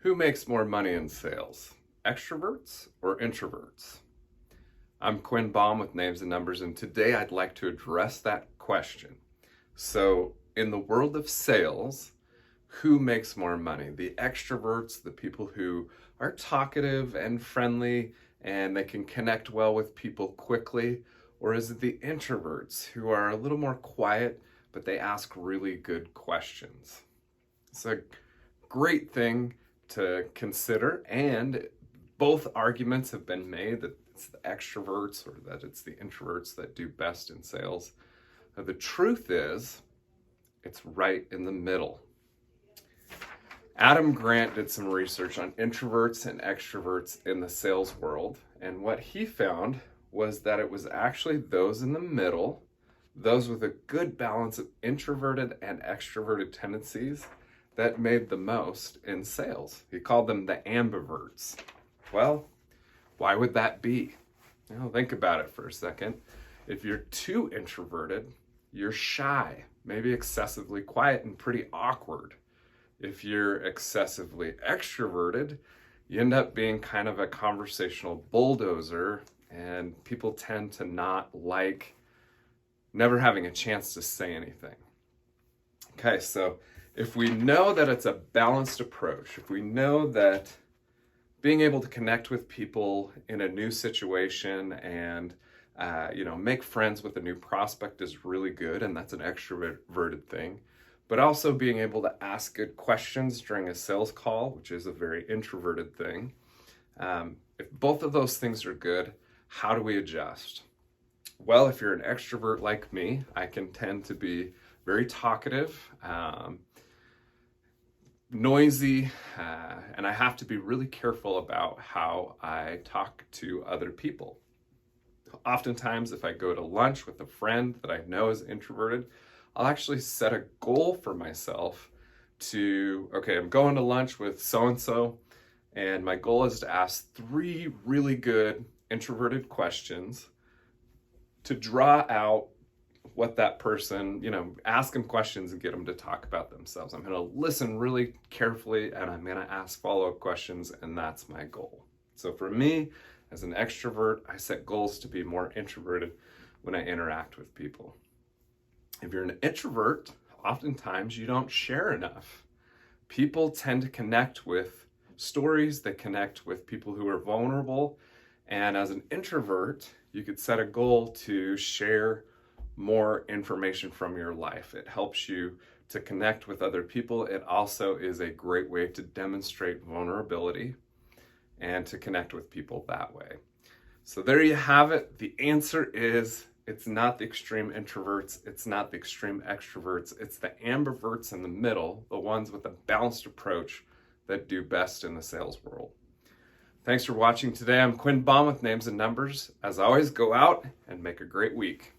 Who makes more money in sales, extroverts or introverts? I'm Quinn Bahm with Names and Numbers, and today I'd like to address that question. So, in the world of sales, who makes more money? The extroverts, the people who are talkative and friendly and they can connect well with people quickly, or is it the introverts who are a little more quiet but they ask really good questions? It's a great thing to consider, and both arguments have been made that it's the extroverts or that it's the introverts that do best in sales. Now, the truth is, it's right in the middle. Adam Grant did some research on introverts and extroverts in the sales world, and what he found was that it was actually those in the middle, those with a good balance of introverted and extroverted tendencies, that made the most in sales. He called them the ambiverts. Well, why would that be? Think about it for a second. If you're too introverted, you're shy, maybe excessively quiet and pretty awkward. If you're excessively extroverted, you end up being kind of a conversational bulldozer, and people tend to not like never having a chance to say anything. Okay, so if we know that it's a balanced approach, if we know that being able to connect with people in a new situation and make friends with a new prospect is really good, and that's an extroverted thing, but also being able to ask good questions during a sales call, which is a very introverted thing. If both of those things are good, how do we adjust? Well, if you're an extrovert like me, I can tend to be very talkative, noisy, and I have to be really careful about how I talk to other people. Oftentimes, if I go to lunch with a friend that I know is introverted, I'll actually set a goal for myself I'm going to lunch with so-and-so, and my goal is to ask 3 really good introverted questions to draw out what that person, ask them questions and get them to talk about themselves. I'm going to listen really carefully and I'm going to ask follow-up questions, and that's my goal. So for me, as an extrovert, I set goals to be more introverted when I interact with people. If you're an introvert, oftentimes you don't share enough. People tend to connect with stories, they connect with people who are vulnerable, and as an introvert, you could set a goal to share more information from your life. It helps you to connect with other people. It also is a great way to demonstrate vulnerability and to connect with people that way. So there you have it. The answer is, it's not the extreme introverts, it's not the extreme extroverts, it's the ambiverts in the middle, the ones with a balanced approach that do best in the sales world. Thanks for watching today. I'm Quinn Bahm with Names and Numbers. As always, go out and make a great week.